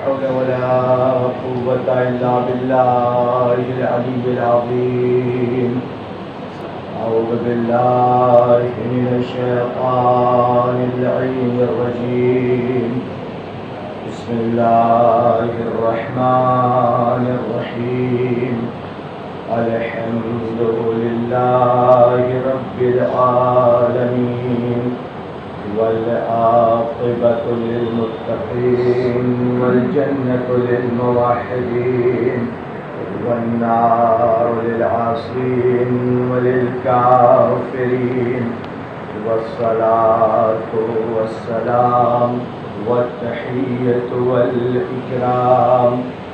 حول ولا قوة إلا بالله العلي العظيم. أعوذ بالله من الشيطان اللعين الرجيم. بسم الله الرحمن الرحيم. الحمد لله رب العالمين والعاقبة للمتقين والجنة للموحدين والنار للعاصين وللكافرين. والصلاة والسلام والتحية والإكرام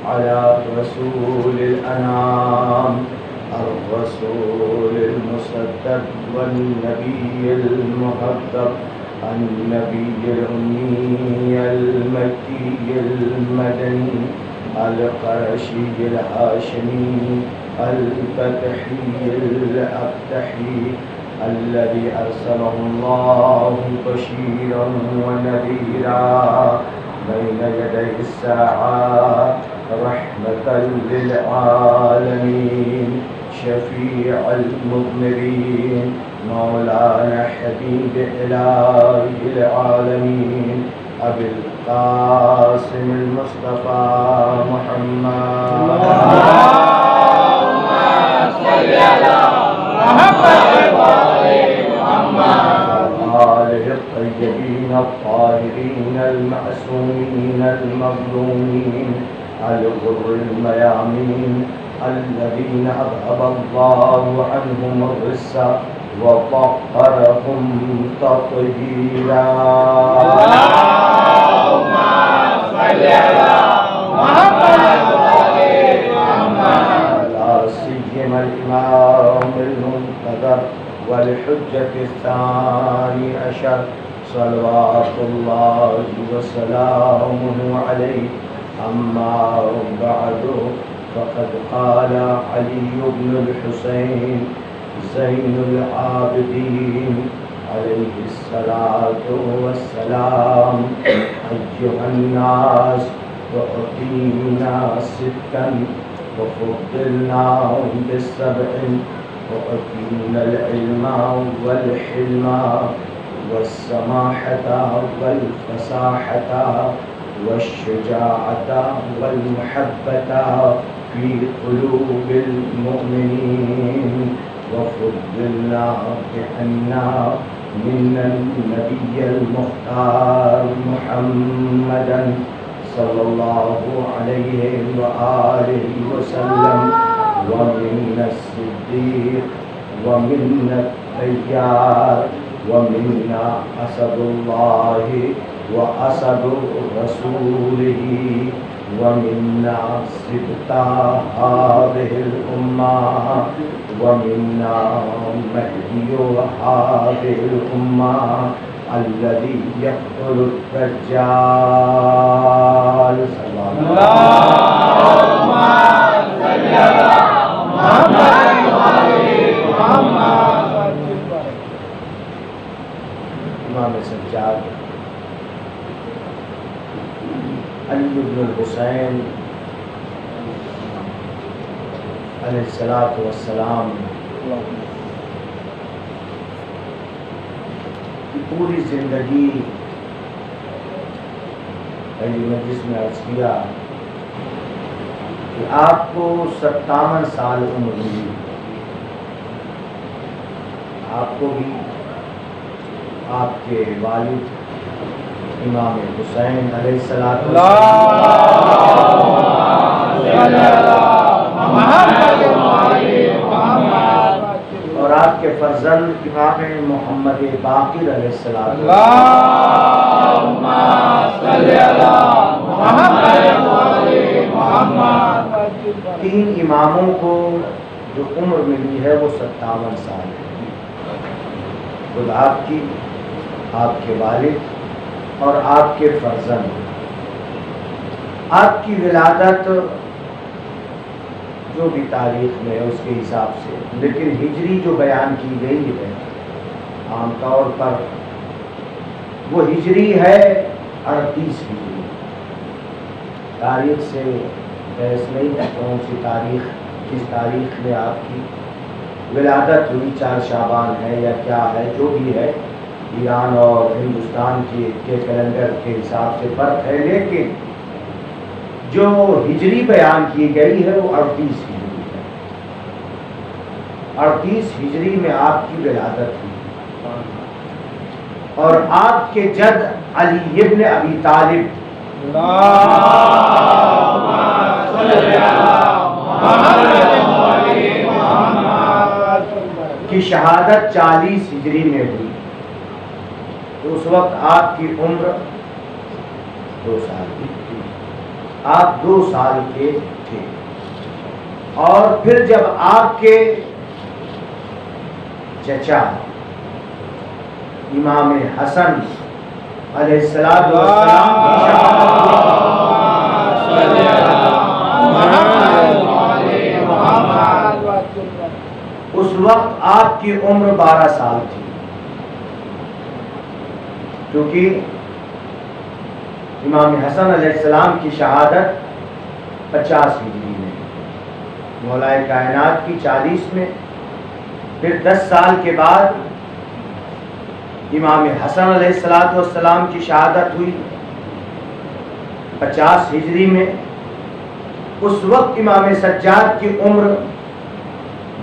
على رسول الأنام الرسول المصدق والنبي المهذب النبي الأمي المكي المدني القرشي الهاشمي الفتحي الأفتحي الذي أرسله الله بشيرا ونذيرا بين يدي الساعة رحمة للعالمين شفيع المذنبين مولانا حبيب إله العالمين أبي القاسم المصطفى محمد. اللهم صل على محمد آله الطيبين الطاهرين المعصومين المظلومين الغر الميامين الذين أذهب الله عنهم الرجس وطهرهم تطهيرا. اللهم صل على محمد لا سيما الإمام المنتظر والحجة الثاني عشر صلوات الله وسلامه عليه. أما بعد فقد قال علي بن الحسين زين العابدين عليه الصلاة والسلام: أيها الناس أعطينا ستا وفضلنا بالسبع وأعطينا العلم والحلم والسماحة والفصاحة والشجاعة والمحبة في قلوب المؤمنين. وفضلنا بأننا من النبي المختار محمدا صلى الله عليه وآله وسلم ومنا الصديق ومنا التيار ومنا أسد الله وأسد رسوله ومنا سبطا هذه الأمة ومنا مهدي هذه الأمة الذي يقتل الدجال. اللهم صل على محمد وآل محمد. امام سجاد علی بن الحسین علیہ الصلوۃ والسلام کی پوری زندگی پہلی مجلس میں عرض کیا کہ آپ کو 57 سال عمر ہوئی. آپ کو بھی آپ کے والد امام حسین علیہ السلام اور آپ کے فرزند امام محمد باقر علیہ السلام تین اماموں کو جو عمر ملی ہے وہ 57 سال ہے. خود آپ کی، آپ کے والد اور آپ کے فرزند. آپ کی ولادت جو بھی تاریخ میں ہے اس کے حساب سے، لیکن ہجری جو بیان کی گئی ہے عام طور پر وہ ہجری ہے 38 ہجری. تاریخ سے بحث نہیں ہے، کون سی تاریخ، کس تاریخ میں آپ کی ولادت ہوئی، 4 شعبان ہے یا کیا ہے، جو بھی ہے ایران اور ہندوستان کے کیلنڈر کے حساب سے فرق ہے، لیکن جو ہجری بیان کی گئی ہے وہ 38 ہجری ہے۔ 38 ہجری میں آپ کی ولادت ہوئی اور آپ کے جد علی ابن ابی طالب کی شہادت 40 ہجری میں ہوئی۔ تو اس وقت آپ کی عمر 2 سال کی تھی، آپ 2 سال کے تھے۔ اور پھر جب آپ کے چچا امام حسن علیہ السلام کی اس وقت آپ کی عمر 12 سال تھی، کیونکہ امام حسن علیہ السلام کی شہادت 50 ہجری میں، مولائے کائنات کی 40 میں، پھر 10 سال کے بعد امام حسن علیہ السلام کی شہادت ہوئی 50 ہجری میں۔ اس وقت امام سجاد کی عمر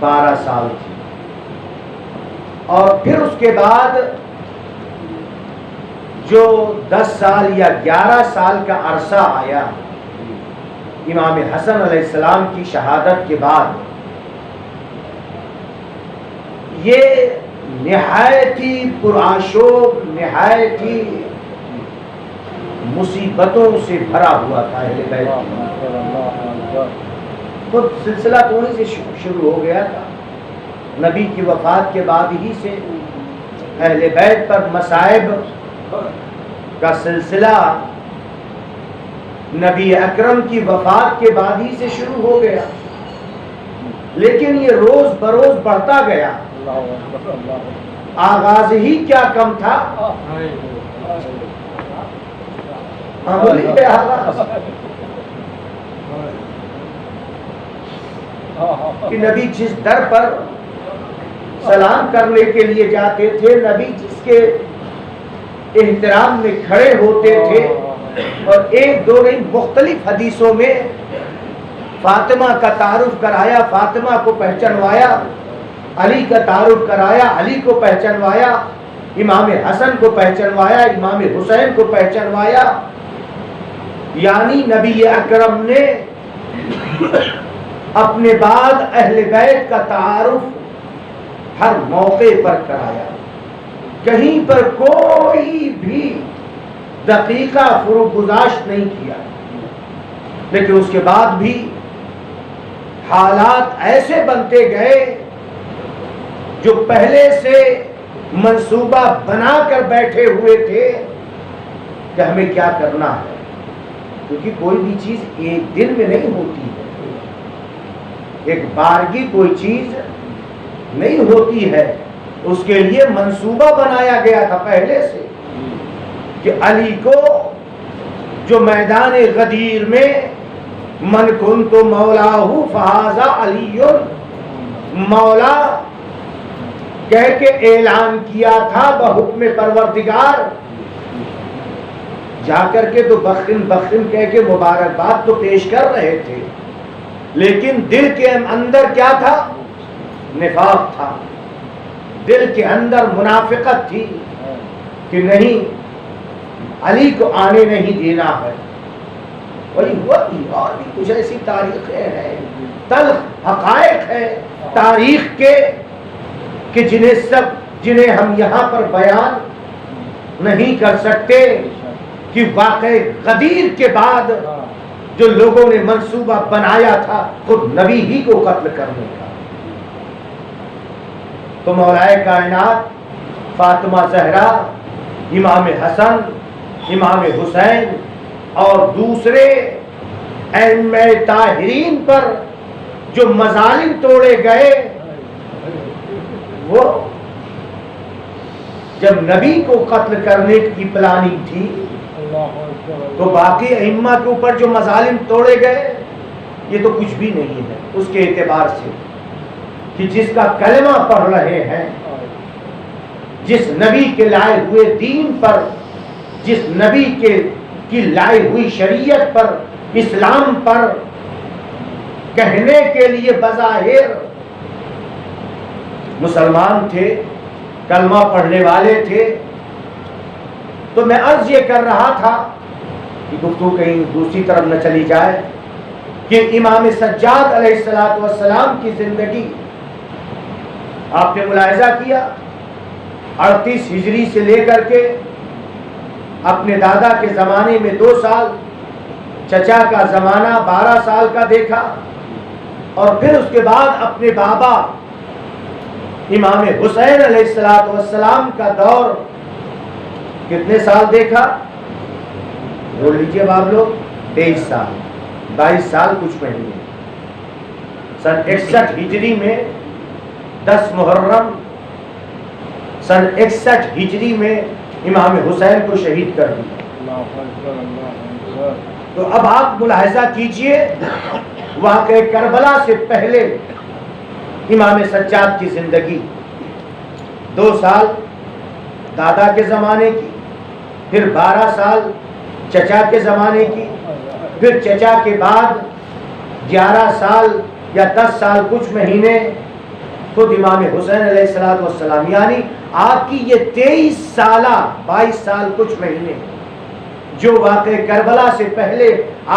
12 سال تھی، اور پھر اس کے بعد جو 10 سال یا 11 سال کا عرصہ آیا امام حسن علیہ السلام کی شہادت کے بعد، یہ نہایت ہی پرآشوب، نہایت ہی مصیبتوں سے بھرا ہوا تھا اہل بیت۔ خود سلسلہ تو وہیں سے شروع ہو گیا تھا، نبی کی وفات کے بعد ہی سے اہل بیت پر مصائب کا سلسلہ نبی اکرم کی وفات کے بعد ہی سے شروع ہو گیا، لیکن یہ روز بروز بڑھتا گیا۔ آغاز ہی کیا کم تھا، کہ نبی جس در پر سلام کرنے کے لیے جاتے تھے، نبی جس کے احترام میں کھڑے ہوتے تھے، اور ایک دو نہیں مختلف حدیثوں میں فاطمہ کا تعارف کرایا، فاطمہ کو پہچانوایا، علی کا تعارف کرایا، علی کو پہچانوایا، امام حسن کو پہچانوایا، امام حسین کو پہچانوایا، یعنی نبی اکرم نے اپنے بعد اہل بیت کا تعارف ہر موقع پر کرایا، کہیں پر کوئی بھی دقیقہ فروغ گزاشت نہیں کیا۔ لیکن اس کے بعد بھی حالات ایسے بنتے گئے جو پہلے سے منصوبہ بنا کر بیٹھے ہوئے تھے کہ ہمیں کیا کرنا ہے، کیونکہ کوئی بھی چیز ایک دن میں نہیں ہوتی ہے، ایک بارگی کوئی چیز نہیں ہوتی ہے، اس کے لیے منصوبہ بنایا گیا تھا پہلے سے کہ علی کو جو میدان غدیر میں من کنت مولاہ فہذا علی مولا کہہ کے اعلان کیا تھا بحکم پروردگار، جا کر کے تو بخن بخن کہہ کے مبارکباد تو پیش کر رہے تھے، لیکن دل کے اندر کیا تھا؟ نفاق تھا، دل کے اندر منافقت تھی کہ نہیں علی کو آنے نہیں دینا ہے۔ وہی ہوا بھی، اور بھی کچھ ایسی تاریخیں ہیں، تلخ حقائق ہیں تاریخ کے کہ جنہیں ہم یہاں پر بیان نہیں کر سکتے، کہ واقع غدیر کے بعد جو لوگوں نے منصوبہ بنایا تھا خود نبی ہی کو قتل کرنے کا۔ تو مولائے کائنات فاطمہ زہرا، امام حسن، امام حسین اور دوسرے ائمہ طاہرین پر جو مظالم توڑے گئے، وہ جب نبی کو قتل کرنے کی پلاننگ تھی تو باقی ائمہ کے اوپر جو مظالم توڑے گئے یہ تو کچھ بھی نہیں ہے اس کے اعتبار سے کہ جس کا کلمہ پڑھ رہے ہیں، جس نبی کے لائے ہوئے دین پر، جس نبی کی لائی ہوئی شریعت پر، اسلام پر کہنے کے لیے بظاہر مسلمان تھے، کلمہ پڑھنے والے تھے. تو میں عرض یہ کر رہا تھا کہ گفتگو کہیں دوسری طرف نہ چلی جائے کہ امام سجاد علیہ السلام کی زندگی آپ نے ملاحظہ کیا 38 ہجری سے لے کر کے اپنے دادا کے زمانے میں 2 سال، چچا کا زمانہ 12 سال کا دیکھا، اور پھر اس کے بعد اپنے بابا امام حسین علیہ السلام کا دور کتنے سال دیکھا؟ بول لیجئے باب لوگ، 23 سال، 22 سال کچھ مہینے. سن 61 ہجری میں 10 محرم سن 61 ہجری میں امام حسین کو شہید کر دیا. تو اب آپ ملاحظہ کیجئے واقعہ کربلا سے پہلے امام سجاد کی زندگی 2 سال دادا کے زمانے کی، پھر 12 سال چچا کے زمانے کی، پھر چچا کے بعد 11 سال یا 10 سال کچھ مہینے خود امام حسین علیہ السلام. یعنی آپ کی یہ 23 سالہ 22 سال کچھ مہینے جو واقع کربلا سے پہلے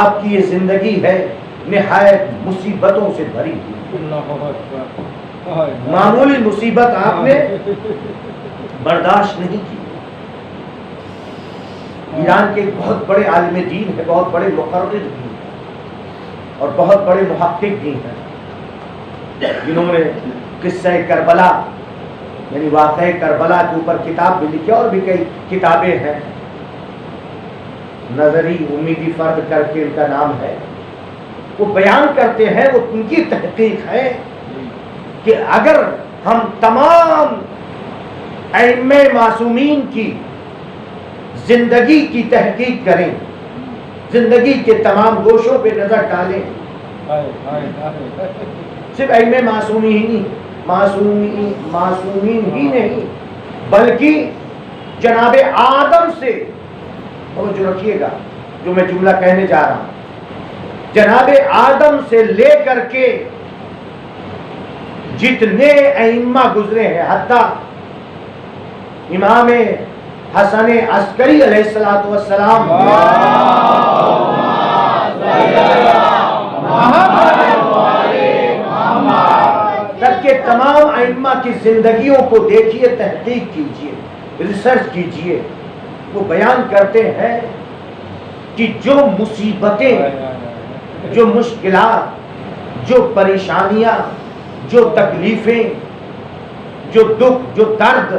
آپ کی یہ زندگی ہے نہایت مصیبتوں سے بھری ہوئی. معمولی مصیبت آپ نے برداشت نہیں کی. ایران کے ایک بہت بڑے عالم دین ہے، بہت بڑے مقرر بھی ہیں اور بہت بڑے محقق بھی ہیں، جنہوں نے قصہ کربلا یعنی واقعہ کربلا کے اوپر کتاب بھی لکھی اور بھی کئی کتابیں ہیں. نظری امیدی فرد کر کے ان کا نام ہے. وہ بیان کرتے ہیں، وہ ان کی تحقیق ہے کہ اگر ہم تمام ائمہ معصومین کی زندگی کی تحقیق کریں، زندگی کے تمام گوشوں پہ نظر ڈالیں، صرف ائمہ معصومین ہی نہیں بلکہ جناب آدم سے، توجہ رکھیے گا جو میں جملہ کہنے جا رہا ہوں، جناب آدم سے لے کر کے جتنے ائمہ گزرے ہیں، حتیٰ امام حسن عسکری علیہ السلام تک کے تمام ائمہ کی زندگیوں کو دیکھیے، تحقیق کیجئے، ریسرچ کیجئے. وہ بیان کرتے ہیں کہ جو مصیبتیں، جو مشکلات، جو پریشانیاں، جو تکلیفیں، جو دکھ، جو درد،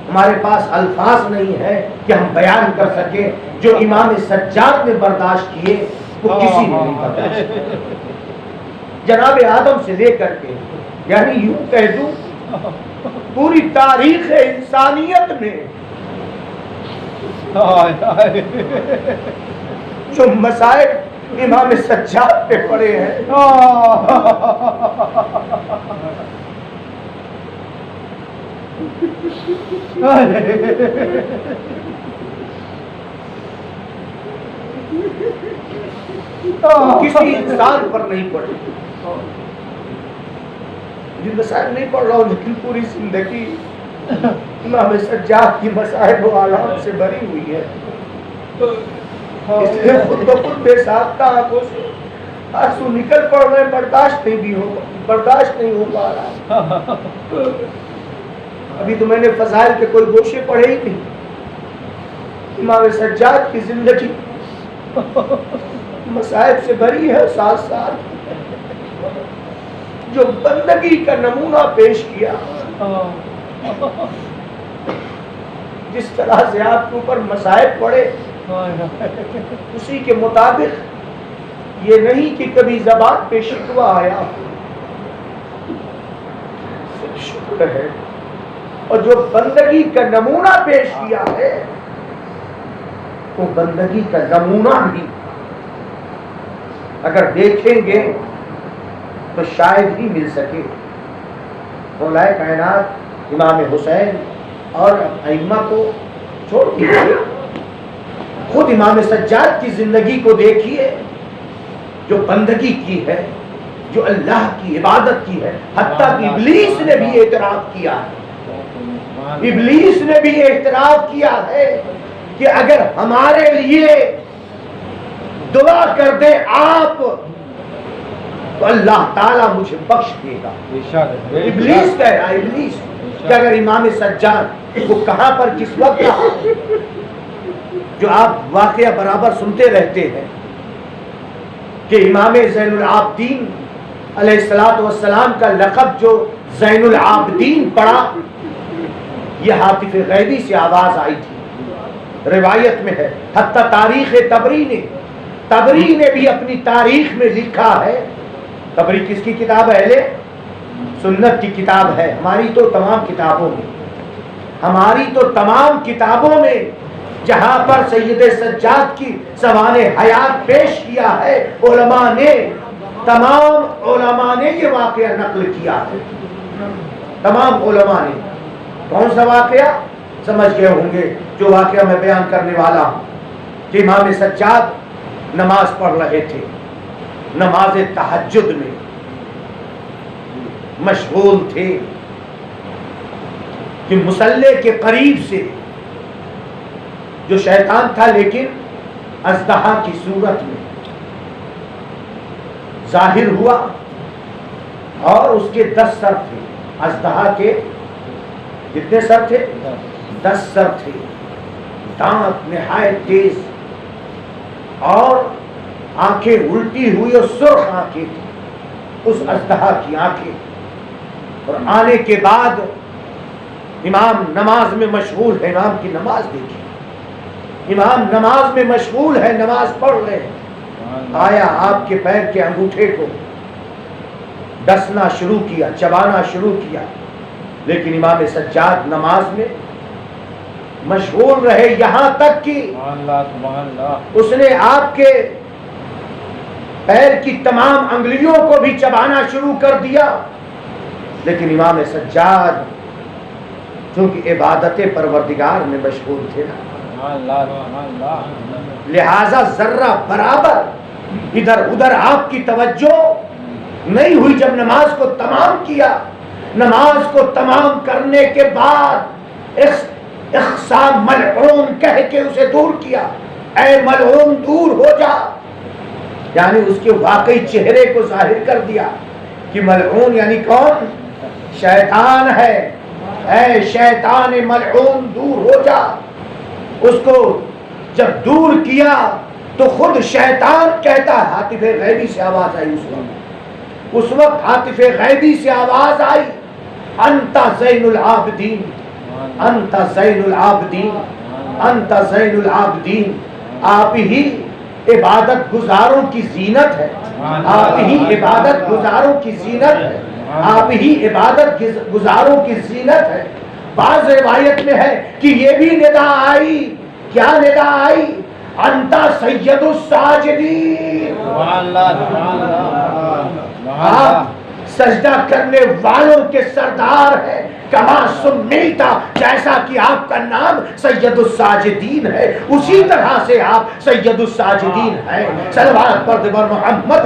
ہمارے پاس الفاظ نہیں ہے کہ ہم بیان کر سکیں. جو امام سجاد نے برداشت کیے وہ کسی نے نہیں برداشت کیے. جناب آدم سے لے کر کے، یعنی یوں کہہ دوں پوری تاریخ انسانیت میں جو مسائل امام سجاد پہ پڑے ہیں، کسی انسان پر نہیں پڑے. جن مسائل نہیں پڑھ رہا ہوں لیکن پوری زندگی امام سجاد کی مسائل و آلات سے بھری ہوئی ہے. اس لیے خود بخود بے ساختہ آنکھوں سے آنسو نکل پڑ رہے ہیں، برداشت نہیں ہو پا رہا. ابھی تو میں نے فضائل کے کوئی گوشے پڑھے ہی نہیں. امام سجاد کی زندگی مسائل سے بھری ہے. ساتھ ساتھ جو بندگی کا نمونہ پیش کیا، جس طرح سے آپ کے اوپر مسائل پڑے اسی کے مطابق یہ نہیں کہ کبھی زبان پہ شکوہ آیا، شکر ہے. اور جو بندگی کا نمونہ پیش کیا ہے کو بندگی کا نمونہ بھی اگر دیکھیں گے تو شاید ہی مل سکے۔ مولا کائنات امام حسین اور ائمہ کو چھوڑ دیجیے، خود امام سجاد کی زندگی کو دیکھیے، جو بندگی کی ہے، جو اللہ کی عبادت کی ہے۔ حتیٰ کہ ابلیس نے بھی اعتراف کیا ہے، ابلیس نے بھی اعتراف کیا ہے کہ اگر ہمارے لیے دعا کر دے آپ تو اللہ تعالیٰ مجھے بخش دے گا۔ ابلیس کہہ رہا ہے، ابلیس کہ اگر امام سجاد کو کہاں پر کس وقت کہا، جو آپ واقعہ برابر سنتے رہتے ہیں کہ امام زین العابدین علیہ السلام کا لقب جو زین العابدین پڑا، یہ ہاتف غیبی سے آواز آئی تھی، روایت میں ہے۔ حتیٰ تاریخ تبری نے بھی اپنی تاریخ میں لکھا ہے۔ تبری کس کی کتاب ہے؟ اہل سنت کی کتاب ہے۔ ہماری تو تمام کتابوں میں جہاں پر سید سجاد کی زبان حیات پیش کیا ہے، تمام علماء نے یہ واقعہ نقل کیا ہے، تمام علماء نے۔ کون سا واقعہ؟ سمجھ گئے ہوں گے جو واقعہ میں بیان کرنے والا ہوں، کہ امام سجاد نماز پڑھ رہے تھے، نماز تہجد میں مشغول تھے کہ مصلی کے قریب سے جو شیطان تھا لیکن اژدہا کی صورت میں ظاہر ہوا، اور اس کے 10 سر تھے۔ اژدہا کے کتنے سر تھے؟ 10 سر تھے، دانت نہایت تیز، اور آنکھیں الٹی ہوئی اور سرخ آنکھیں تھی اس اژدہا کی آنکھیں۔ اور آنے کے بعد امام نماز میں مشغول ہے، امام کی نماز دیکھیں، امام نماز میں مشغول ہے، نماز پڑھ رہے ہیں۔ آیا آپ کے پیر کے انگوٹھے کو ڈسنا شروع کیا، چبانا شروع کیا، لیکن امام سجاد نماز میں مشغول رہے، یہاں تک کہ اس نے آپ کے پیر کی تمام انگلیوں کو بھی چبانا شروع کر دیا، لیکن امام سجاد چونکہ عبادت پروردگار میں مشغول تھے نا، لہذا ذرہ برابر ادھر ادھر آپ کی توجہ نہیں ہوئی۔ جب نماز کو تمام کیا، نماز کو تمام کرنے کے بعد اخسا ملعون کہہ کے اسے دور کیا، اے ملعون دور ہو جا، یعنی اس کے واقعی چہرے کو ظاہر کر دیا کہ ملعون یعنی کون؟ شیطان ہے، اے شیطان ملعون دور ہو جا۔ اس کو جب دور کیا تو خود شیطان کہتا ہے، ہاتف غیبی سے آواز آئی اس وقت ہاتف غیبی سے آواز آئی، انت زین العابدین، انت زین العابدین، انت زین العابدین۔ آپ ہی عبادت گزاروں کی زینت ہے، آپ ہی عبادت گزاروں کی زینت ہے، آپ ہی عبادت گزاروں کی زینت ہے۔ بعض روایت میں ہے کہ یہ بھی ندا آئی، کیا ندا آئی؟ انت سید الساجدین، آپ سجدہ کرنے والوں کے سردار ہیں، کما سمیتا، جیسا کہ آپ کا نام سید الساجدین ہے اسی طرح سے آپ سید الساجدین ہیں۔ صلوات پڑھ بر محمد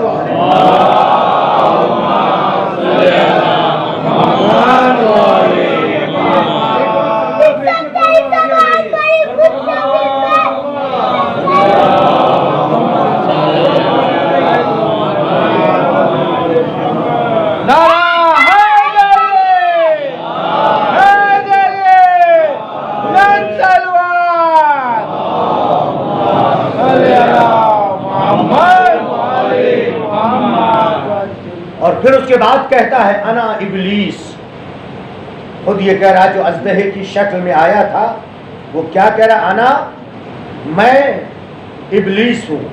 پھر اس کے بعد کہتا ہے انا ابلیس، خود یہ کہہ رہا جو اژدہے کی شکل میں آیا تھا، وہ کیا کہہ رہا؟ انا، میں ابلیس ہوں،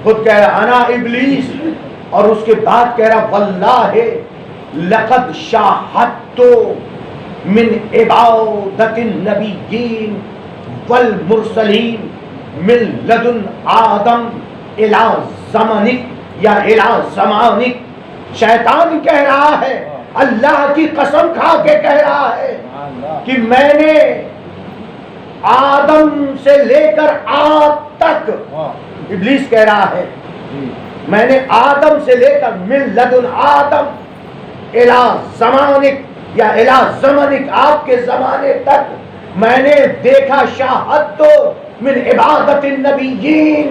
خود کہہ رہا انا ابلیس، اور اس کے بعد کہہ رہا واللہ لقد شاہدت من عبادت النبیین والمرسلین من لدن آدم الی زمانک یا الی زمانک. شیطان کہہ رہا ہے، اللہ کی قسم کھا کے کہہ رہا ہے کہ میں نے آدم سے لے کر آپ تک، ابلیس کہہ رہا ہے میں نے آدم سے لے کر من لدن آدم الی زمانک یا الی زمانک، آپ کے زمانے تک میں نے دیکھا، شاہدت من عبادت النبیین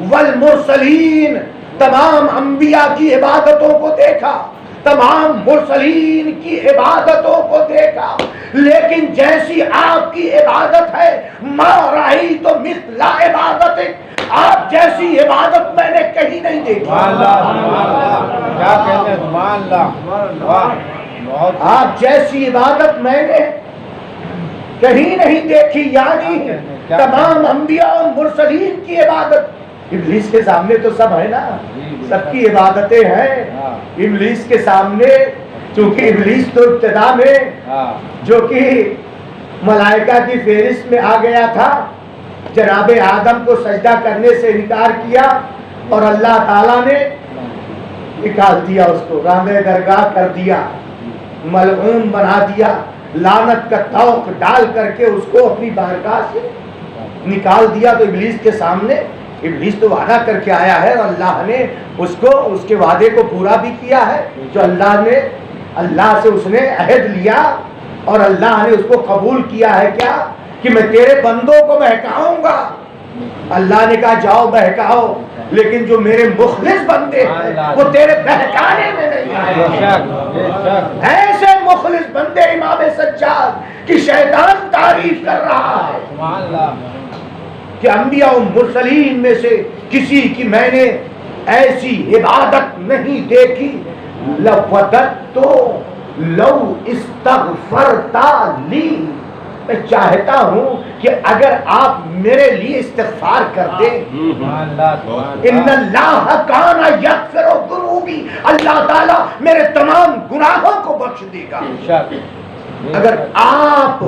والمرسلین، تمام انبیاء کی عبادتوں کو دیکھا، تمام مرسلین کی عبادتوں کو دیکھا، لیکن جیسی آپ کی عبادت ہے ما رأیت مثل عبادتک، آپ جیسی عبادت میں نے کہیں نہیں دیکھی. کیا کہتے ہیں؟ سبحان اللہ. آپ جیسی عبادت میں نے کہیں نہیں دیکھی، یعنی تمام انبیاء اور مرسلین کی عبادت. ابلیس کے سامنے تو سب ہے نا، سب کی عبادتیں ہیں. ابلیس کے سامنے، چونکہ ابلیس تو ابتدا میں جو کہ ملائکہ کی فہرست میں آ گیا تھا، جناب آدم کو سجدہ کرنے سے انکار کیا اور اللہ تعالیٰ نے نکال دیا، اس کو راندے درگاہ کر دیا، ملعون بنا دیا، لعنت کا طوق ڈال کر کے اس کو اپنی بارگاہ سے نکال دیا. تو ابلیس کے سامنے، ابلیس تو وعدہ کر کے آیا ہے اور اللہ نے اس کو، اس کے وعدے کو پورا بھی کیا ہے. جو اللہ سے اس نے عہد لیا اور اللہ نے اس کو قبول کیا ہے کیا کہ میں تیرے بندوں کو بہکاؤں گا. اللہ نے کہا جاؤ بہکاؤ، لیکن جو میرے مخلص بندے ہیں وہ تیرے بہکانے میں نہیں آئے. ایسے مخلص بندے امام سجاد کی شیطان تعریف کر رہا ہے کہ انبیاء و مرسلین میں سے کسی کی میں نے ایسی عبادت نہیں دیکھی. لَوَدَدْتُ لَوْ اسْتَغْفَرْتَ لِي، میں چاہتا ہوں کہ اگر آپ میرے لیے استغفار کر دیں. ان اللہ کان یغفر الذنوب، اللہ تعالیٰ میرے تمام گناہوں کو بخش دے گا. اگر آپ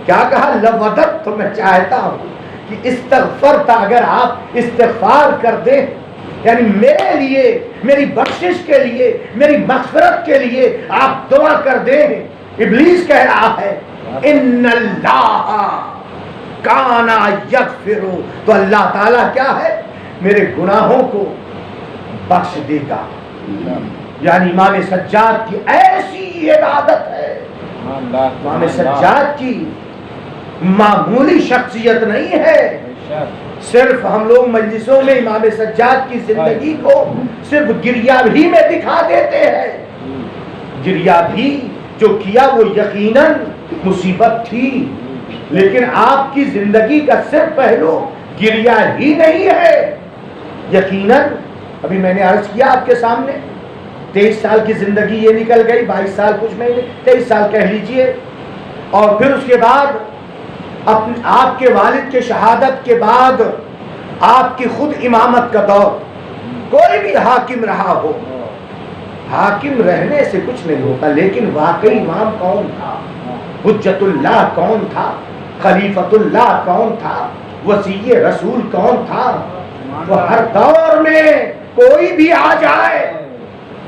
کیا کہا؟ لودت، تو میں چاہتا ہوں کہ استغفرت، اگر آپ استغفار کر دیں، یعنی میرے لیے، میری بخشش کے لیے، میری مغفرت کے لیے آپ دعا کر دیں. ابلیس کہہ رہا ہے ان اللہ کان یغفر، تو اللہ تعالیٰ کیا ہے؟ میرے گناہوں کو بخش دے گا. یعنی امام سجاد کی ایسی عبادت ہے. امام سجاد کی معمولی شخصیت نہیں ہے. صرف ہم لوگ مجلسوں میں امام سجاد کی زندگی کو صرف گریہ بھی میں دکھا دیتے ہیں. گریہ بھی جو کیا وہ یقیناً مصیبت تھی، لیکن آپ کی زندگی کا صرف پہلو گریہ ہی نہیں ہے. یقیناً ابھی میں نے عرض کیا آپ کے سامنے 23 سال کی زندگی یہ نکل گئی، 22 سال کچھ مہینے، 23 سال کہہ لیجئے. اور پھر اس کے بعد آپ کے والد کے شہادت کے بعد آپ کی خود امامت کا دور. کوئی بھی حاکم رہا ہو، حاکم رہنے سے کچھ نہیں ہوتا، لیکن واقعی امام کون تھا؟ حجت اللہ کون تھا؟ خلیفۃ اللہ کون تھا؟ وصی رسول کون تھا؟ وہ ہر دور میں کوئی بھی آ جائے،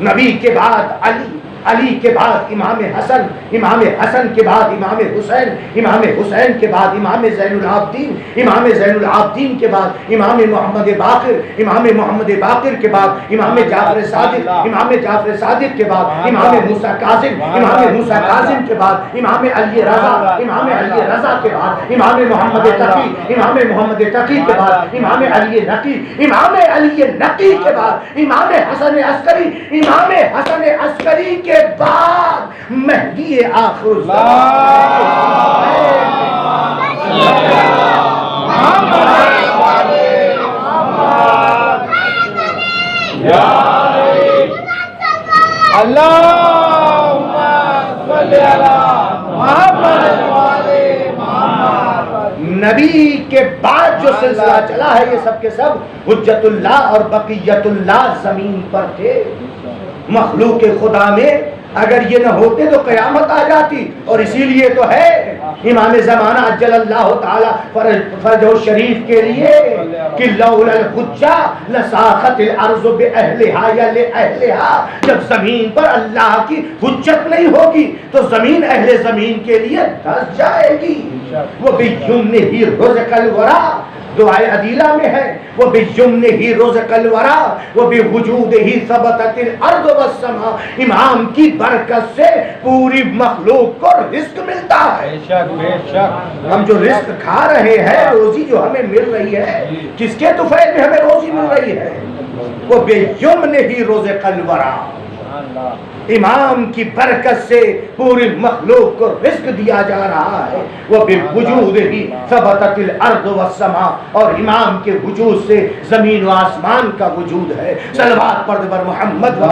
نبی کے بعد علی، علی کے بعد امام حسن، امام حسن کے بعد امام حسین، امام حسین کے بعد امام زین العابدین، امام زین العابدین کے بعد امام محمد باقر، امام محمد باقر کے بعد امام جعفر صادق، امام جعفر صادق کے بعد امام موسیٰ کاظم، امام موسیٰ کاظم کے بعد امام علی رضا، امام علی رضا کے بعد امام محمد تقی، امام محمد تقی کے بعد امام علی نقی، امام علی نقی کے بعد امام حسن عسکری، امام حسن عسکری کے بعد مہدی آخر نبی کے بعد جو سلسلہ چلا ہے یہ سب کے سب حجت اللہ اور بقیت اللہ زمین پر تھے. مخلوق خدا میں اگر یہ نہ ہوتے تو قیامت آ جاتی. اور اسی لیے تو ہے امام زمانہ عجل اللہ تعالی فرجہ شریف کے لیے کہ لولا الحجہ لساخت الارض باہلہا یا لاہلہا، جب زمین پر اللہ کی حجت نہیں ہوگی تو زمین اہل زمین کے لیے دھس جائے گی۔ وہ بیمنہ رزق الورا، دعائے عدیلہ میں ہے، وہ بیمنہ رزق الورا وہ بوجودہ ثبتت الارض والسماء، امام کی برکت سے پوری مخلوق کو رزق ملتا ہے۔ بے شک بے شک، ہم جو رزق کھا رہے ہیں، روزی جو ہمیں مل رہی ہے، کس کے طفیل میں ہمیں روزی مل رہی ہے؟ وہ بیمنہ رزق الورا، امام کی برکت سے پوری مخلوق کو رزق دیا جا رہا ہے۔ وہ بوجودہ ثبتت الارض والسماء، اور امام کے وجود سے زمین و آسمان کا وجود ہے۔ صلوات پڑھ پر محمد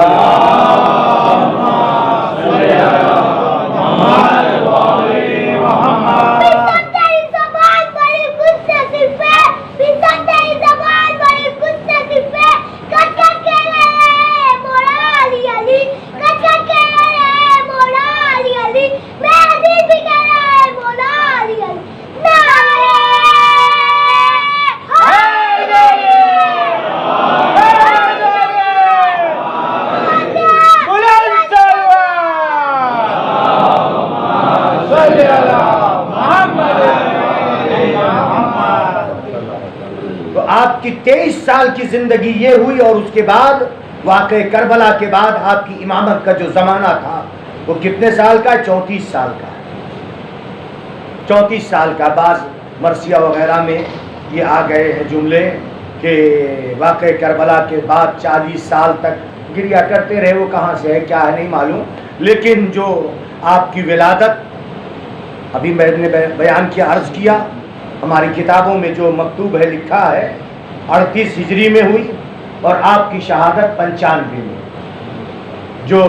آپ کی 23 سال کی زندگی یہ ہوئی، اور اس کے بعد واقعہ کربلا کے بعد آپ کی امامت کا جو زمانہ تھا وہ کتنے سال کا؟ 34 سال کا۔ 34 سال کا۔ بعض مرثیہ وغیرہ میں یہ آ گئے ہیں جملے کہ واقعہ کربلا کے بعد 40 سال تک گریا کرتے رہے، وہ کہاں سے ہے کیا ہے نہیں معلوم، لیکن جو آپ کی ولادت ابھی میں نے بیان کیا، عرض کیا، ہماری کتابوں میں جو مکتوب ہے لکھا ہے 38 ہجری میں ہوئی، اور آپ کی شہادت 95 میں۔ جو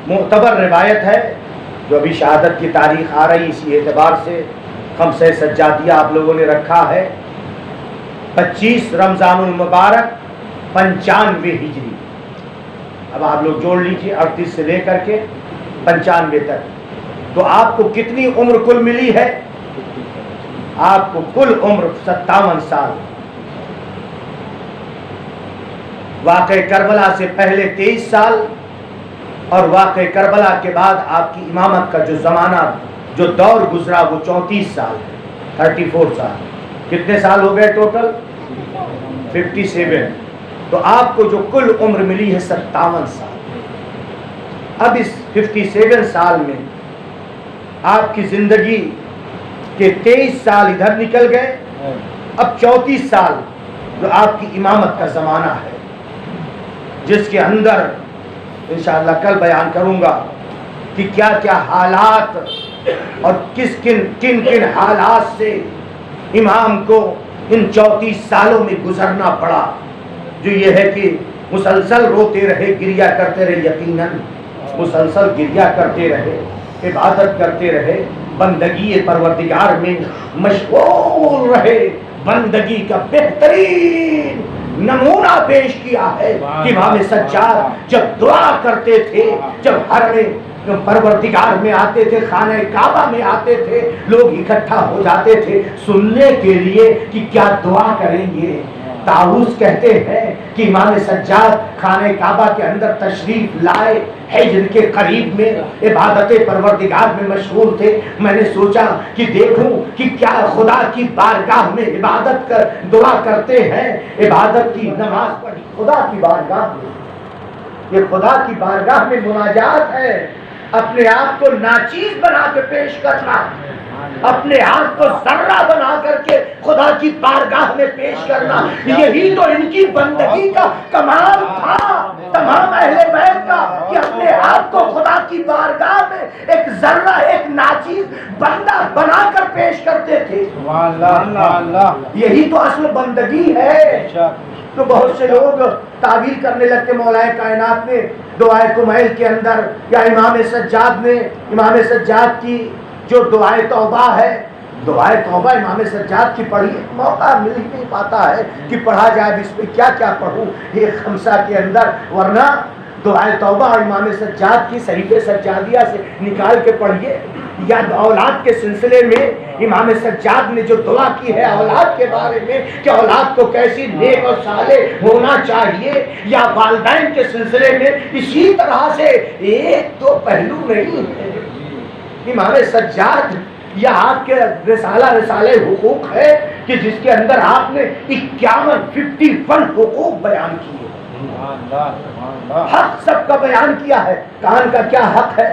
معتبر روایت ہے، جو ابھی شہادت کی تاریخ آ رہی اسی اعتبار سے خمسہ سجادیہ آپ لوگوں نے رکھا ہے، 25 رمضان المبارک 95 ہجری۔ اب آپ لوگ جوڑ لیجئے 38 سے لے کر کے 95 تک، تو آپ کو کتنی عمر کل ملی ہے؟ آپ کو کل عمر 57 سال۔ واقعہ کربلا سے پہلے 23 سال، اور واقعہ کربلا کے بعد آپ کی امامت کا جو زمانہ جو دور گزرا وہ 34 سال ہے، 34 سال۔ کتنے سال ہو گئے ٹوٹل؟ 57۔ تو آپ کو جو کل عمر ملی ہے 57 سال۔ اب اس 57 سال میں آپ کی زندگی کے 23 سال ادھر نکل گئے، اب 34 سال جو آپ کی امامت کا زمانہ ہے، جس کے اندر انشاءاللہ کل بیان کروں گا کہ کیا کیا حالات اور کن کن حالات سے امام کو ان 34 سالوں میں گزرنا پڑا، جو یہ ہے کہ مسلسل روتے رہے، گریا کرتے رہے، یقیناً مسلسل گریا کرتے رہے، عبادت کرتے رہے، بندگی پروردگار میں مشغول رہے، بندگی کا بہترین نمونہ پیش کیا ہے کہ امام سجاد جب دعا کرتے تھے، جب حرم پروردگار میں آتے تھے، خانہ کعبہ میں آتے تھے، لوگ اکٹھا ہو جاتے تھے سننے کے لیے کہ کیا دعا کریں گے۔ طاووس کہتے ہیں کہ امام سجاد خانہ کعبہ کے اندر تشریف لائے، حجر کے قریب میں عبادت پروردگار میں مشغول تھے۔ میں نے سوچا کہ دیکھوں کہ کیا خدا کی بارگاہ میں عبادت کر دعا کرتے ہیں، عبادت کی نماز پڑھی خدا کی بارگاہ میں، یہ خدا کی بارگاہ میں مناجات ہے، اپنے آپ کو ناچیز بنا کے پیش کرنا، اپنے آپ کو ذرہ بنا کر کے خدا کی بارگاہ میں پیش کرنا، یہی تو ان کی بندگی کا کمال تھا تمام اہل بیت کا، کہ اپنے آپ کو خدا کی بارگاہ میں ایک ذرہ، ایک ناچیز بندہ بنا کر پیش کرتے تھے۔ یہی تو اصل بندگی ہے۔ تو بہت سے لوگ تعبیر کرنے لگتے مولا کائنات نے دعائے کمیل کے اندر، یا امام سجاد نے، امام سجاد کی جو دعائے توبہ ہے، دعائے توبہ امام سجاد کی پڑھی، موقع مل ہی نہیں پاتا ہے کہ پڑھا جائے، اس میں کیا کیا پڑھوں ایک خمسہ کے اندر، ورنہ دعائے توبہ اور امام سجاد کی صحیفہ سجادیہ سے نکال کے پڑھیے، یا اولاد کے سلسلے میں امام سجاد نے جو دعا کی ہے اولاد کے بارے میں کہ اولاد کو کیسی نیک اور صالح ہونا چاہیے، یا والدین کے سلسلے میں اسی طرح سے ایک دو پہلو نہیں ہے۔ امام سجاد یا آپ کے رسالہ حقوق ہے کہ جس کے اندر آپ نے 51 حقوق بیان کیے، حق سب کا بیان کیا ہے۔ کان کا کیا حق ہے،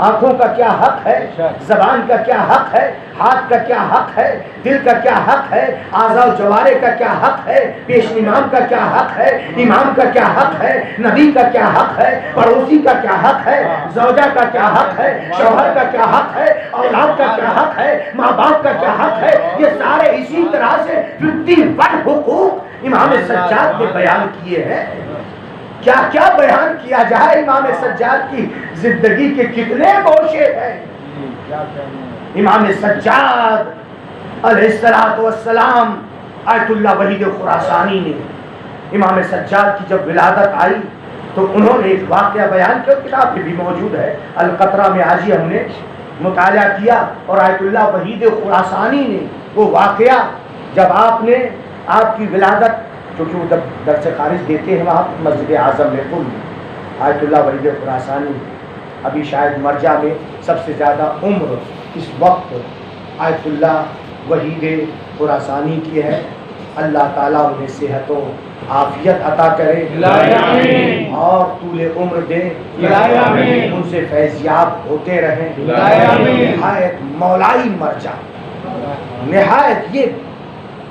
آنکھوں کا کیا حق ہے، زبان کا کیا حق ہے، ہاتھ کا کیا حق ہے، دل کا کیا حق ہے، اعضاء و جوارح کا کیا حق ہے، پیش امام کا کیا حق ہے، امام کا کیا حق ہے، نبی کا کیا حق ہے، پڑوسی کا کیا حق ہے، زوجہ کا کیا حق ہے، شوہر کا کیا حق ہے، اولاد کا کیا حق ہے، ماں باپ کا کیا حق ہے، یہ سارے اسی طرح سے 51 حقوق امام سجاد نے بیان کیے ہیں۔ کیا کیا بیان کیا جائے، امام سجاد کی زندگی کے کتنے گوشے ہیں۔ امام سجاد علیہ السلام آیت اللہ وحید خراسانی نے، امام سجاد کی جب ولادت آئی تو انہوں نے ایک واقعہ بیان کیا، کتاب میں بھی موجود ہے، القطرہ میں آج ہی ہم نے مطالعہ کیا، اور آیت اللہ وحید خراسانی نے وہ واقعہ جب آپ کی ولادت، کیونکہ وہ درس خارج دیتے ہیں وہاں مسجد اعظم میں قم میں، آیت اللہ وحید خراسانی ابھی شاید مرجع میں سب سے زیادہ عمر اس وقت آیت اللہ وحید خراسانی کی ہے۔ اللہ تعالیٰ انہیں صحت و عافیت عطا کرے اور طول عمر دے، ان سے فیضیاب ہوتے رہیں۔ نہایت مولائی مرجع، نہایت یہ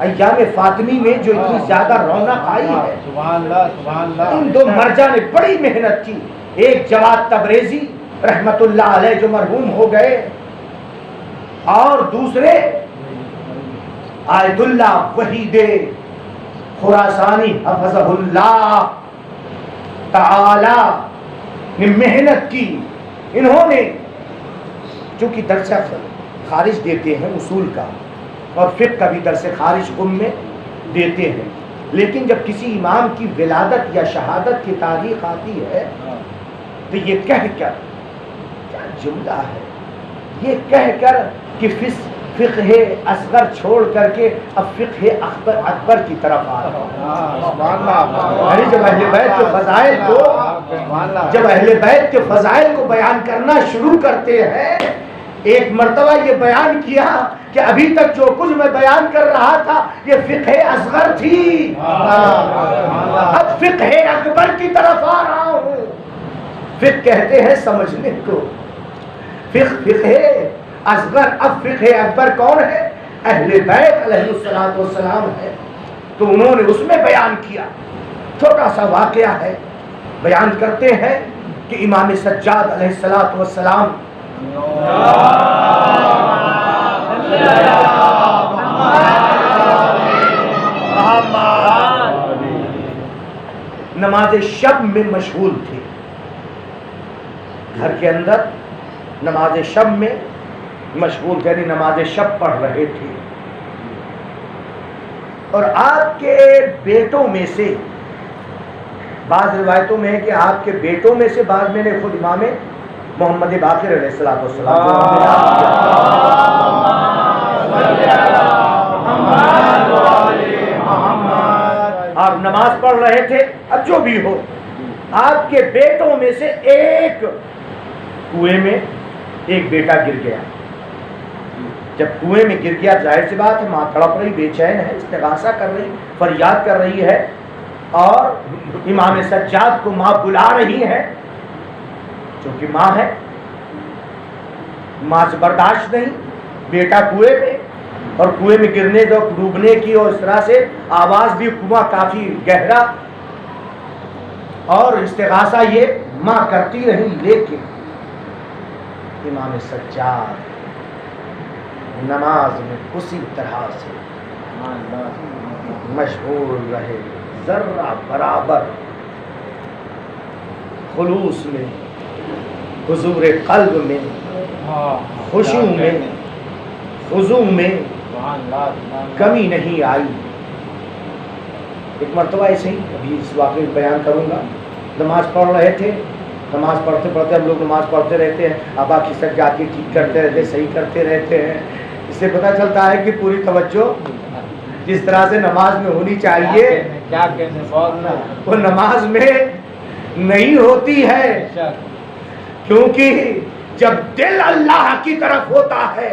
ایام فاطمی میں جو اتنی زیادہ رونق آئی ہے، ان دو مرجع نے بڑی محنت کی۔ ایک جواد تبریزی رحمت اللہ علیہ جو مرحوم ہو گئے، اور دوسرے آیت اللہ وحید خراسانی حفظہ اللہ تعالی نے محنت کی۔ انہوں نے چونکہ درس خارج دیتے ہیں اصول کا اور فقہ کا بھی درس خارج قم میں دیتے ہیں، لیکن جب کسی امام کی ولادت یا شہادت کی تاریخ آتی ہے تو یہ کہہ کر، کیا جملہ ہے، یہ کہہ کر کہ فقہ اصغر چھوڑ کر کے اب فقہ اکبر کی طرف آ رہا ہے۔ جب اہل بیت کے فضائل کو بیان کرنا شروع کرتے ہیں، ایک مرتبہ یہ بیان کیا کہ ابھی تک جو کچھ میں بیان کر رہا تھا یہ فقہ اصغر تھی، اب فقہ اکبر کی طرف آ رہا ہوں۔ فقہ کہتے ہیں سمجھنے کو، فقہ اصغر، اب فقہ اکبر کون ہے؟ اہل بیت علیہ السلام ہے۔ تو انہوں نے اس میں بیان کیا، چھوٹا سا واقعہ ہے، بیان کرتے ہیں کہ امام سجاد علیہ السلام نماز شب میں مشغول تھے، گھر کے اندر نماز شب میں مشغول تھے، یعنی نماز شب پڑھ رہے تھے، اور آپ کے بیٹوں میں سے، بعض روایتوں میں ہے کہ آپ کے بیٹوں میں سے بعض میں نے خود امام محمد باقر علیہ السلام آپ نماز پڑھ رہے تھے، اب جو بھی ہو، آپ کے بیٹوں میں سے ایک کنویں میں ایک بیٹا گر گیا۔ جب کنویں میں گر گیا، ظاہر سی بات ہے ماں تڑپ رہی، بے چین ہے، استغاثہ کر رہی، فریاد کر رہی ہے، اور امام سجاد کو ماں بلا رہی ہے، چونکہ ماں ہے، ماں سے برداشت نہیں، بیٹا کنویں میں، اور کنویں میں گرنے دو، ڈوبنے کی، اور اس طرح سے آواز بھی، کنواں کافی گہرا، اور استغاثہ یہ ماں کرتی رہی، لیکن امام سجاد نماز میں اسی طرح سے مشغول رہے، ذرہ برابر خلوص میں، حضور قلب میں، خشوع میں، خضوع میں کمی نہیں آئی۔ ایک مرتبہ ایسے ہی ابھی اس واقعے بیان کروں گا، نماز پڑھ رہے تھے، نماز پڑھتے پڑھتے ہم لوگ نماز پڑھتے رہتے ہیں، ابا کھسک جاتی، ٹھیک کرتے رہتے، صحیح کرتے رہتے ہیں. اس سے پتہ چلتا ہے کہ پوری توجہ جس طرح سے نماز میں ہونی چاہیے کیا کہنے بہت وہ نماز میں نہیں ہوتی ہے. کیونکہ جب دل اللہ کی طرف ہوتا ہے،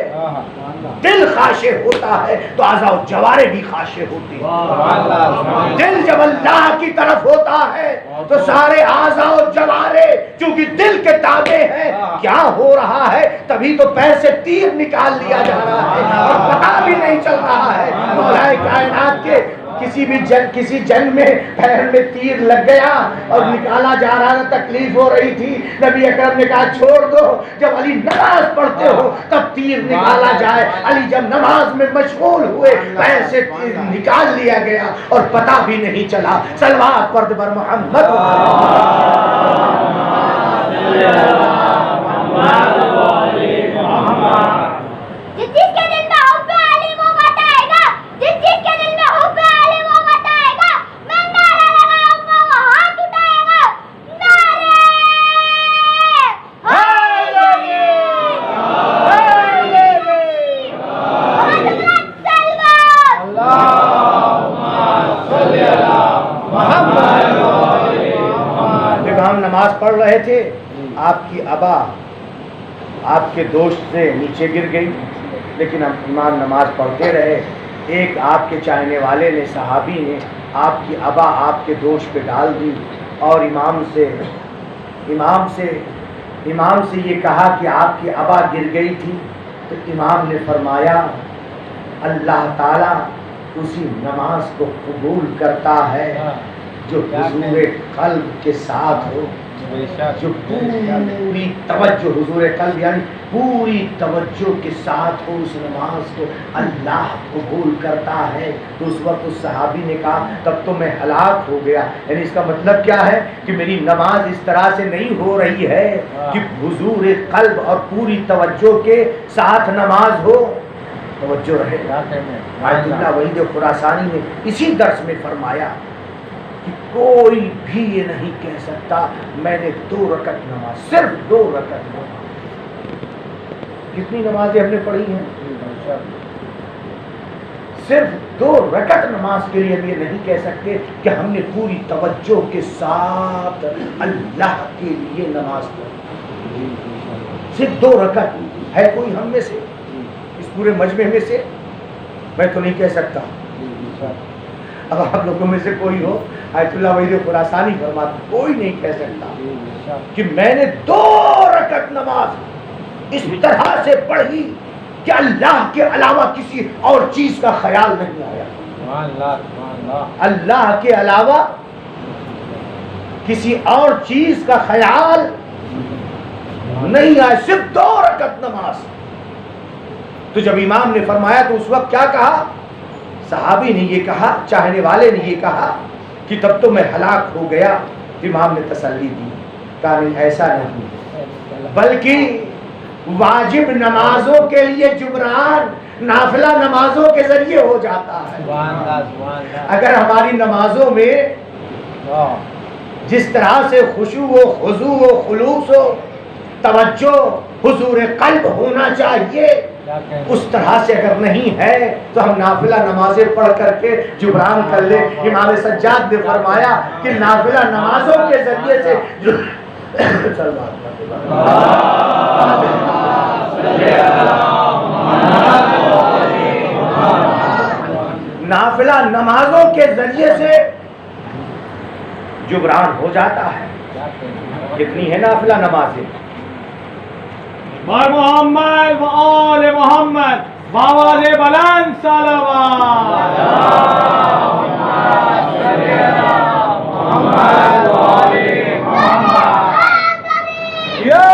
دل خاشع ہوتا ہے تو اعضاء و جوارح بھی خاشع ہوتے ہیں. دل جب اللہ کی طرف ہوتا ہے تو سارے اعضاء و جوارح چونکہ دل کے تابع ہے. کیا ہو رہا ہے؟ تبھی تو پیر سے تیر نکال لیا جا رہا ہے اور پتہ بھی نہیں چل رہا ہے. مولا کائنات کے کسی جنگ میں پیر میں تیر لگ گیا اور نکالا جا رہا تھا، تکلیف ہو رہی تھی. نبی اکرم نے کہا چھوڑ دو، جب علی نماز پڑھتے ہو تب تیر نکالا جائے. علی جب نماز میں مشغول ہوئے پیر سے تیر نکال لیا گیا اور پتہ بھی نہیں چلا. صلوات پڑھ بر محمد. نماز پڑھ رہے تھے، آپ کی ابا آپ کے دوست سے نیچے گر گئی، لیکن امام نماز پڑھتے رہے. ایک آپ کے چاہنے والے نے، صحابی نے، آپ کی ابا آپ کے دوست پہ ڈال دی اور امام سے یہ کہا کہ آپ کی ابا گر گئی تھی. تو امام نے فرمایا اللہ تعالیٰ اسی نماز کو قبول کرتا ہے جو حضور قلب کے ساتھ ہو، جو پوری توجہ، حضور قلب یعنی پوری توجہ کے ساتھ ہو. اس نماز کو اللہ قبول کرتا ہے. تو اس وقت اس صحابی نے کہا تب تو میں ہلاک ہو گیا. یعنی اس کا مطلب کیا ہے کہ میری نماز اس طرح سے نہیں ہو رہی ہے کہ حضور قلب اور پوری توجہ کے ساتھ نماز ہو. توجہ رہے. آیت اللہ وحید خراسانی نے اسی درس میں فرمایا کہ کوئی بھی یہ نہیں کہہ سکتا میں نے 2 رکعت نماز، صرف 2 رکعت نماز. کتنی نمازیں ہم نے پڑھی ہیں؟ صرف 2 رکعت نماز کے لیے ہم یہ نہیں کہہ سکتے کہ ہم نے پوری توجہ کے ساتھ اللہ کے لیے نماز پڑھی. صرف 2 رکعت ہے کوئی ہم میں سے اس پورے مجمع میں سے؟ میں تو نہیں کہہ سکتا. اب آپ لوگوں میں سے کوئی ہو، آیت اللہ وحید خراسانی فرماتے کوئی نہیں کہہ سکتا کہ میں نے 2 رکعت نماز اس طرح سے پڑھی کہ اللہ کے علاوہ کسی اور چیز کا خیال نہیں آیا. اللہ کے علاوہ کسی اور چیز کا خیال نہیں آیا، صرف 2 رکعت نماز. تو جب امام نے فرمایا تو اس وقت کیا کہا؟ صحابی نے یہ کہا، چاہنے والے نے یہ کہا کہ تب تو میں ہلاک ہو گیا. امام نے تسلی دی، کہا نہیں ایسا نہیں، بلکہ واجب نمازوں کے لیے جبران نافلہ نمازوں کے ذریعے ہو جاتا ہے. اگر ہماری نمازوں میں جس طرح سے خشوع و خضوع و خلوص و توجہ حضور قلب ہونا چاہیے اس طرح سے اگر نہیں ہے تو ہم نافلہ نمازیں پڑھ کر کے جبران کر لیں. امام سجاد نے فرمایا کہ نافلہ نمازوں کے ذریعے سے نافلہ نمازوں کے ذریعے سے جبران ہو جاتا ہے. کتنی ہے نافلہ نمازیں؟ محمد و آل محمد بآواز بلند صلوات. یا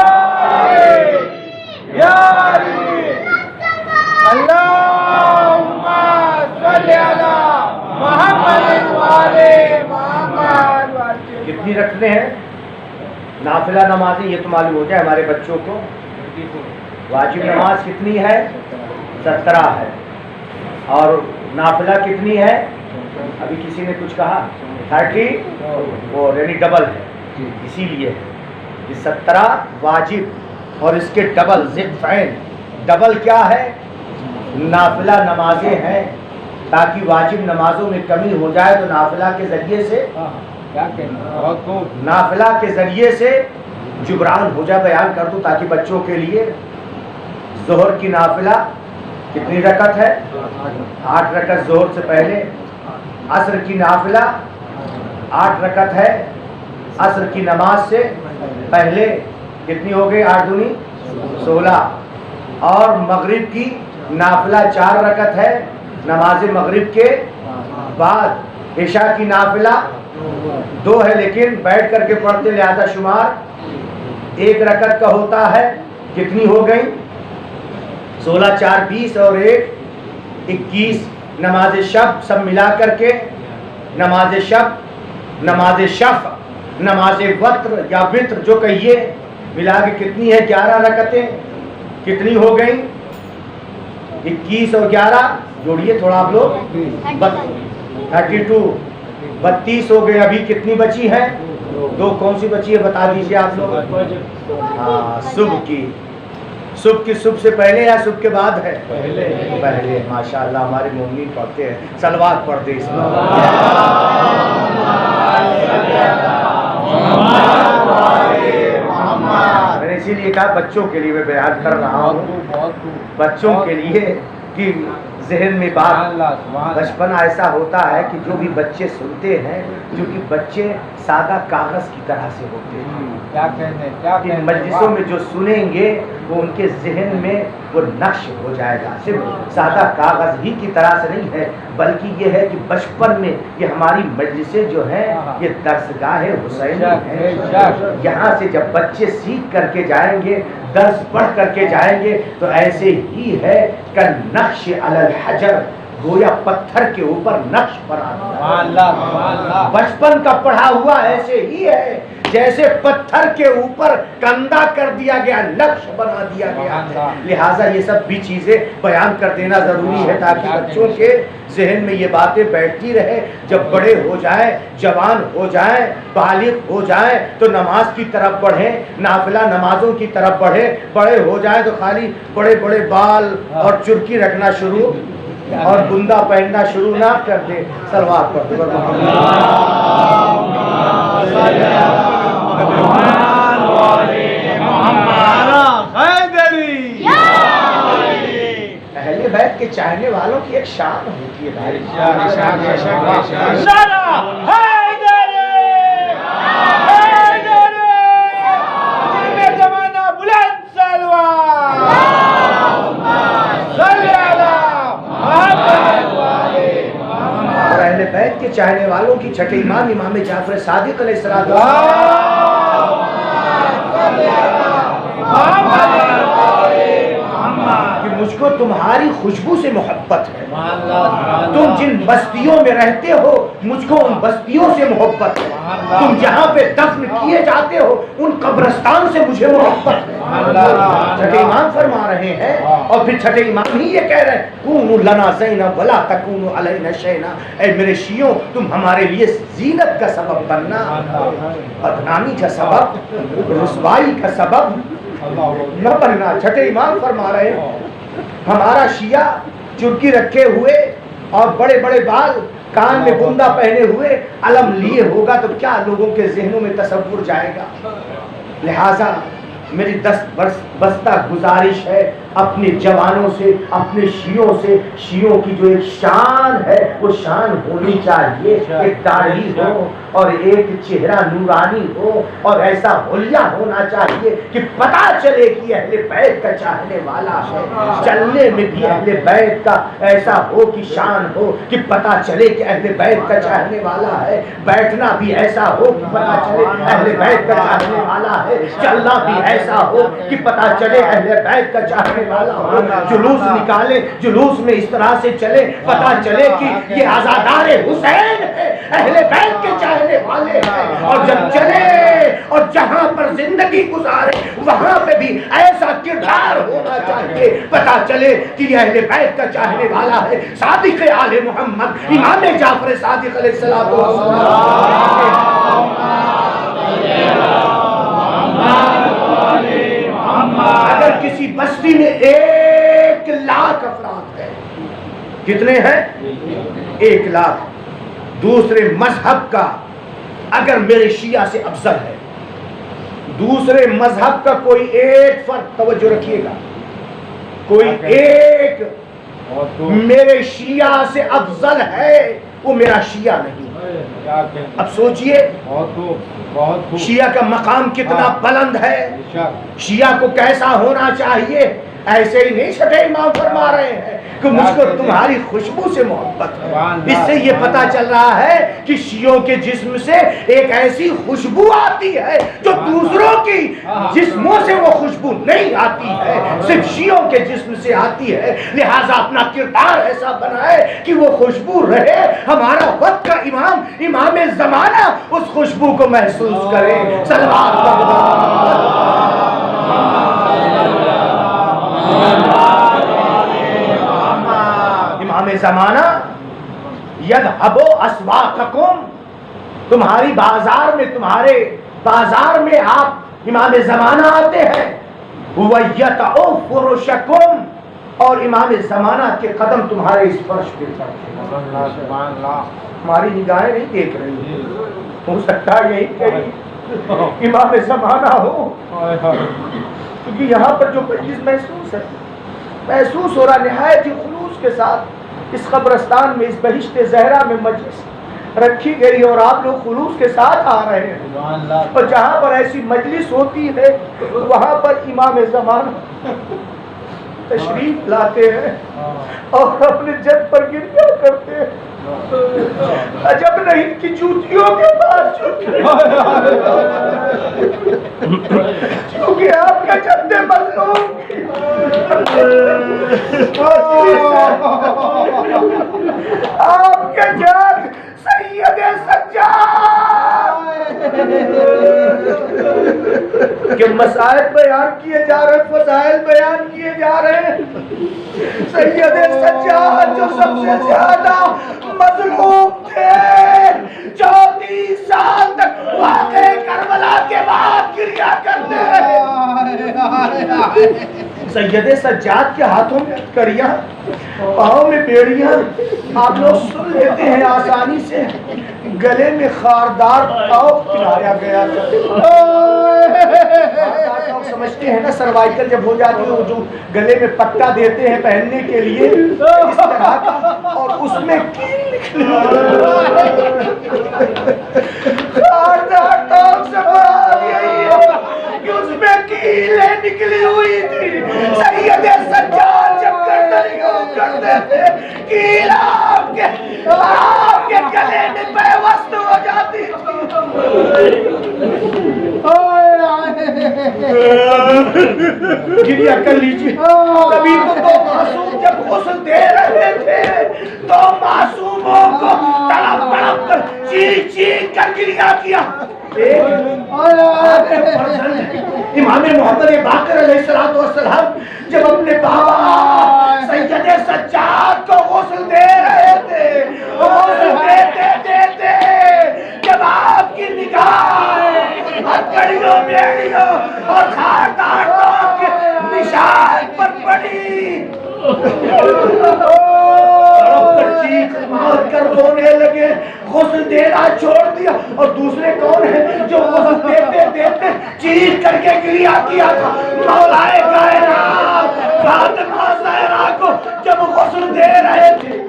اللہم صلی علی محمد و آل محمد. کتنی رکھتے ہیں نافلہ نمازیں؟ یہ تو معلوم ہو جائے ہمارے بچوں کو. واجب نماز کتنی ہے؟ 17 ہے. اور نافلہ کتنی ہے؟ ابھی کسی نے کچھ کہا 30، وہ یعنی ڈبل ہے. اسی لیے یہ 17 واجب اور اس کے ڈبل ضعفین. ڈبل کیا ہے؟ نافلہ نمازیں ہیں، تاکہ واجب نمازوں میں کمی ہو جائے تو نافلہ کے ذریعے سے جبران ہو جائے. بیان کر دوں تاکہ بچوں کے لیے. ظہر کی نافلہ کتنی رکعت ہے؟ 8 رکعت ظہر سے پہلے. عصر کی نافلہ 8 رکعت ہے عصر کی نماز سے پہلے. کتنی ہو گئی؟ 8 دونی 16. اور مغرب کی نافلہ 4 رکعت ہے نماز مغرب کے بعد. عشاء کی نافلہ 2 ہے لیکن بیٹھ کر کے پڑھتے لہذا شمار 1 رکعت کا ہوتا ہے. کتنی ہو گئی؟ 16 4 20 اور 1 21. نماز شب سب ملا کر کے نماز شب، نماز شفع، نماز وتر یا وتر جو کہیے ملا کے کتنی ہے؟ 11 رکعتیں. کتنی ہو گئی؟ 21 اور 11 جوڑیے تھوڑا آپ لوگ. 32 32 ہو گئے. ابھی کتنی بچی ہے؟ 2. کون سی بچی ہے بتا دیجیے آپ لوگ. ہاں صبح کی. صبح کی صبح سے پہلے یا صبح کے بعد ہے؟ پہلے. ماشاءاللہ ہمارے مومنین پڑھتے ہیں. صلوات پڑھتے اس میں. میں نے اسی لیے کہا بچوں کے لیے میں بیان کر رہا ہوں، بچوں کے لیے کہ ذہن میں بات. بچپن ایسا ہوتا ہے کہ جو بھی بچے سنتے ہیں کیونکہ بچے سادہ کاغذ کی طرح سے ہوتے ہیں. ان مجلسوں میں جو سنیں گے وہ ان کے ذہن میں وہ نقش ہو جائے گا. صرف سادہ کاغذ ہی کی طرح سے نہیں ہے بلکہ یہ ہے کہ بچپن میں یہ ہماری مجلسیں جو ہیں یہ درسگاہ حسین ہے. یہاں سے جب بچے سیکھ کر کے جائیں گے، درس پڑھ کر کے جائیں گے تو ایسے ہی ہے کہ نقش علی الحجر، گویا پتھر کے اوپر نقش بنا دیا. بچپن کا پڑھا ہوا ایسے ہی ہے جیسے پتھر کے اوپر کندہ کر دیا گیا، نقش بنا دیا گیا. لہٰذا یہ سب بھی چیزیں بیان کر دینا ضروری ہے تاکہ بچوں کے ذہن میں یہ باتیں بیٹھتی رہے. جب بڑے ہو جائیں، جوان ہو جائیں، بالغ ہو جائیں تو نماز کی طرف بڑھیں، نافلہ نمازوں کی طرف بڑھیں. بڑے ہو جائیں تو خالی بڑے بڑے بال اور چرکی رکھنا شروع اور بندہ پہننا شروع نہ کر دے. صلوات پڑھتے اہل بیت کے چاہنے والوں کی ایک شان ہوتی ہے. اور اہل بیت کے چاہنے والوں کی چھٹے امام امام جعفر صادق علیہ السلام کہ مجھ کو تمہاری خوشبو سے محبت ہے. تم جن بستیوں میں رہتے ہو مجھ کو ان بستیوں سے محبت ہے. تم جہاں پہ دفن کیے جاتے ہو ان قبرستان سے مجھے محبت ہے. چھٹے امام فرما رہے ہیں اور پھر چھٹے امام ہی یہ کہہ رہے ہیں کونوا لنا زینا ولا تکونوا علینا شینا. اے میرے شیعوں تم ہمارے لیے زینت کا سبب بننا، بدنامی کا سبب، رسوائی کا سبب نہ بننا. چھٹے امام فرما رہے ہیں ہمارا شیعہ چرکی رکھے ہوئے اور بڑے بڑے بال، کان میں بندہ پہنے ہوئے، علم لیے ہوگا تو کیا لوگوں کے ذہنوں میں تصور جائے گا. لہذا میری بستہ گزارش ہے اپنے جوانوں سے، اپنے شیعوں سے، شیعوں کی جو ایک شان ہے وہ شان ہونی چاہیے. ایک داڑھی ہو اور ایک چہرہ نورانی ہو اور ایسا حلیہ ہونا چاہیے کہ پتہ چلے کہ اہل بیت کا چاہنے والا ہے. چلنے میں بھی اہل بیت کا ایسا ہو کہ شان ہو کہ پتہ چلے کہ اہل بیت کا چاہنے والا ہے. بیٹھنا بھی ایسا ہو کہ پتہ چلے اہل بیت کا چاہنے والا ہے. چلنا بھی ایسا ہو کہ پتہ چلے اہل بیت کا چاہنے والا ہو. جلوس نکالے، جلوس میں اس طرح سے چلے پتہ چلے کہ یہ عزادار حسین ہے، اہل بیت کے چاہنے والے ہیں. اور جب چلے اور جہاں پر زندگی گزارے وہاں پہ بھی ایسا کردار ہونا چاہیے پتہ چلے کہ یہ اہل بیت کا چاہنے والا ہے. صادق آل محمد امام جعفر صادق علیہ السلام فلسطین میں 1,00,000 افراد ہیں. کتنے ہیں؟ 1,00,000. دوسرے مذہب کا اگر میرے شیعہ سے افضل ہے، دوسرے مذہب کا کوئی ایک فرق، توجہ رکھیے گا، کوئی ایک میرے شیعہ سے افضل ہے، وہ میرا شیعہ نہیں. اب سوچئے شیعہ کا مقام کتنا بلند ہے، شیعہ کو کیسا ہونا چاہیے. ایسے ہی نہیں چھٹے امام فرما رہے ہیں کہ مجھ کو تمہاری خوشبو سے محبت ہے. اس سے یہ پتا چل رہا ہے کہ شیعوں کے جسم سے ایک ایسی خوشبو آتی ہے جو دوسروں کی جسموں سے وہ خوشبو نہیں آتی ہے، صرف شیعوں کے جسم سے آتی ہے. لہٰذا اپنا کردار ایسا بنائے کہ وہ خوشبو رہے. ہمارا وقت کا امام، امام زمانہ اس خوشبو کو محسوس کرے. امام زمانہ یذهب اسواقکم، تمہاری بازار میں، تمہارے بازار میں آپ امام زمانہ آتے ہیں. وَيَتَعُ فُرُشَكُمْ، اور امام زمانہ کے قدم تمہارے اس فرش پہ پڑتے ہیں. ہماری نگاہیں نہیں دیکھ رہی، ہو سکتا ہے یہی کہیں امام زمانہ ہو، کیونکہ یہاں پر جو مجلس محسوس ہو رہا نہایت ہی خلوص کے ساتھ اس قبرستان میں، اس بہشت زہرا میں مجلس رکھی گئی اور آپ لوگ خلوص کے ساتھ آ رہے ہیں. اور جہاں پر ایسی مجلس ہوتی ہے وہاں پر امام زمانہ تشریف لاتے ہیں اور اپنے جد پر گریہ کرتے ہیں. عجب نہیں کہ جوتیوں کے پاس کیونکہ آپ کا جد مظلوم آپ کے جد سید سجاد کہ مسائل بیان کیے جا رہے ہیں، فضائل بیان کیے جا رہے ہیں. سید سجاد جو سب سے زیادہ مظلوم تھے، 34 سال تک واقعہ کربلا کے بعد گریہ کرتے رہے. سید سجاد کے ہاتھوں میں کریاں، پاؤں میں بیڑیاں، آپ لوگ سن لیتے ہیں آسانی سے. گلے میں خاردار پاؤ پلایا گیا تھا. لوگ سمجھتے ہیں نا سروائکل جب ہو جاتی ہے، وہ جو گلے میں پٹا دیتے ہیں پہننے کے لیے اس طرح کا، اور اس میں کیل نکلی. خاردار ٹاپ سے مراد یہی ہے کہ اس میں کیلیں نکلی ہوئی تھی. سید سجاد جب گردنیوں کرتے تھے کیل آپ کے گلے میں پیوست ہو جاتی گریہ کر لیجیے. کبھی تو دو معصوم جب غسل دے رہے تھے تو معصوموں کو تڑپ تڑپ کر چیخ چیخ کر گریہ کیا. امام محمد باقر علیہ السلام جب اپنے بابا سید سجاد کو غسل دے رہے تھے، غسل دیتے دیتے جب آپ کی نگاہ ہتھکڑیوں بیڑیوں اور خاردار ٹوپ کے نشان پر پڑی، چیخ مار کر رونے لگے. غسل دینا چھوڑ دیا. اور دوسرے کون ہیں جو غسل دیتے دیتے چیخ کر کے گریہ کیا تھا؟ مولا کائنات فاطمہ زہرا کو جب غسل دے رہے تھے،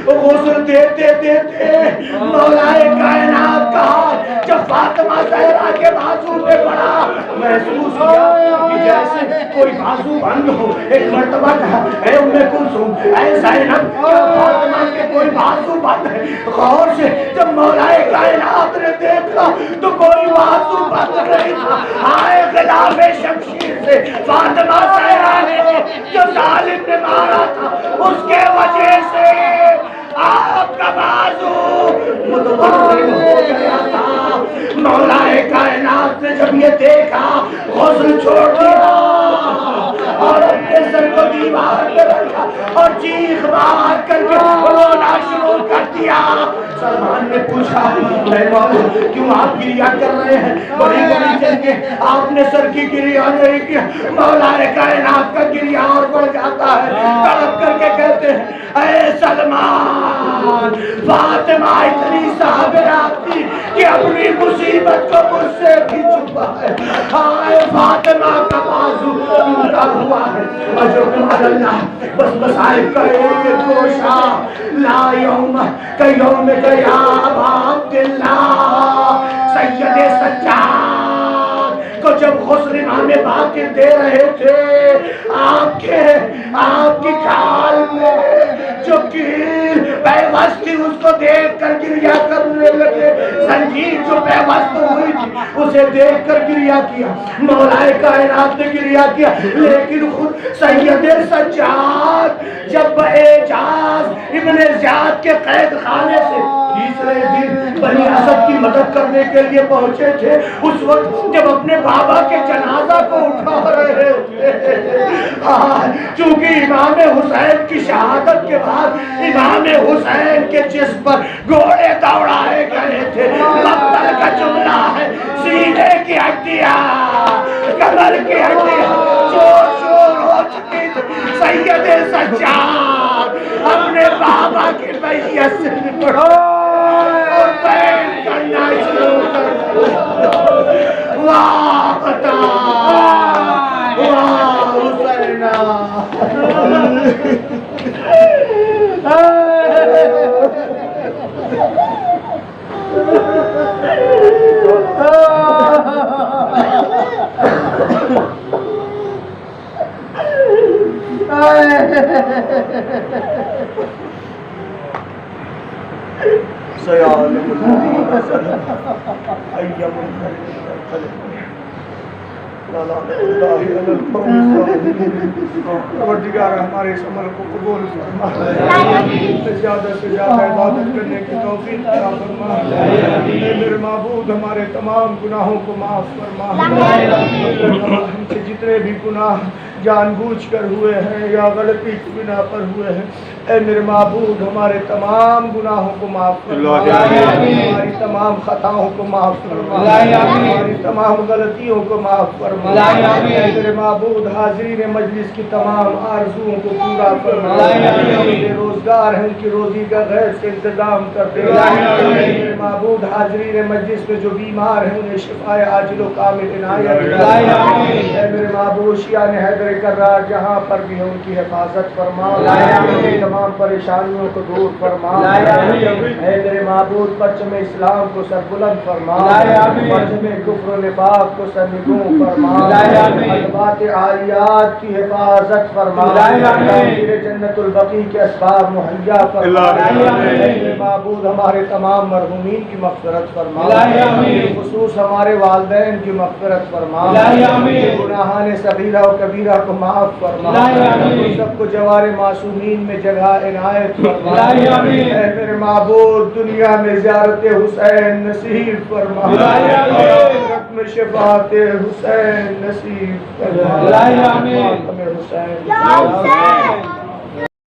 غسل دیتے دیتے مولا کائنات کہا جب فاطمہ زہرا کے بازو پہ پڑا، محسوس کیا کہ جیسے کوئی بازو بند ہو. ایک مرتبہ کہا اے ام کلثوم، اے زینب، کیا فاطمہ کے کوئی بازو بند ہے؟ غور سے جب مولا کائنات نے دیکھا تو کوئی بازو بند نہیں تھا. آئے غلاف شمشیر سے فاطمہ زہرا نے جو ظالم نے مارا تھا اس کے وجہ سے آپ کا بازو متورم ہو گیا تھا. مولا کائنات نے جب یہ دیکھا غسل چھوڑ دیا اور اپنے سر کو دیوار پہ رکھا اور چیخ مار کر کے رونا شروع کر دیا. سلمان نے پوچھا اے مولا کیوں آپ گریا کر رہے ہیں؟ بڑی بڑی جنگیں آپ نے سر کی گریا نہیں کیا، مولا کائنات کا گریا اور بڑھ جاتا ہے۔ تڑپ کر کے کہتے ہیں اے سلمان فاطمہ اتنی صابرات تھی کہ اپنی مصیبت کو مجھ سے بھی چھپا ہے۔ اے فاطمہ کا بازو ٹوٹا ہوا ہے، اجرکم اللہ بس بسائب کا ایک گوشہ لا یوم کا یوم کا یا ابا عبداللہ سید سجاد کو جب غسل امام باقر دے رہے تھے، آپ کی کھال میں جو کیل پیوست تھی اس کو دیکھ کر گریا کرنے لگے، زنجیر جو پیوست ہوئی تھی اسے دیکھ کر گریا کیا، مولا کائنات نے گریا کیا، لیکن خود سید سجاد جب اعجاز ابن زیاد کے قید خانے سے تیسرے دن بنی اسد کی مدد کرنے کے لیے پہنچے تھے، اس وقت جب اپنے بابا کے جنازہ کو اٹھا رہے تھے، چونکہ امام حسین کی شہادت کے بعد امام حسین کے جسم پر گھوڑے دوڑائے گئے تھے، مقتل کا جملہ ہے سینے کی ہڈیاں کمر کی ہڈیاں چور چور ہو چکی تھی، سید سجاد اپنے بابا کی بیعت سے نکڑو اور بیعت کرنا شروع کر واہ بتا واہ حسینہ پروردگار ہمارے اس عمل کو قبول فرما، زیادہ سے زیادہ عبادت کرنے کی توفیق عطا فرما، اے میرے معبود ہمارے تمام گناہوں کو معاف فرما، ہم سے جتنے بھی گناہ جان بوجھ کر ہوئے ہیں یا غلطی کی بنا پر ہوئے ہیں، اے میرے معبود ہمارے تمام گناہوں کو معاف فرما، ہماری تمام خطاؤں کو معاف فرما، ہماری تمام غلطیوں کو معاف فرما، اے میرے معبود حاضرین مجلس کی تمام آرزوؤں کو پورا فرما، بے روزگار ہیں ان کی روزی کا غیر سے انتظام کر دے، اے میرے معبود حاضرین مجلس میں جو بیمار ہیں انہیں شفاء عاجل و کامل عنایت فرما، اے میرے معبود شیعان حیدر کرار جہاں پر بھی ان کی حفاظت فرما، تمام پریشانیوں کو دور فرما، اے میرے معبود پرچم اسلام کو سر بلند فرما، پرچم کفر و نفاق کو سر نگوں فرما، علبات عالیات کی حفاظت فرما، جنت البقیع کے اسباب مہیا فرما، اے میرے معبود ہمارے تمام مرحومین کی مغفرت فرما، خصوص ہمارے والدین کی مغفرت فرما، گناہان صغیرہ و کبیرہ کو معاف فرما، سب کو جوار معصومین میں جگہ عنایت فرما، اے میرے معبود دنیا میں زیارت حسین نصیب فرما، آخرت میں شفاعت حسین نصیب فرما، حسین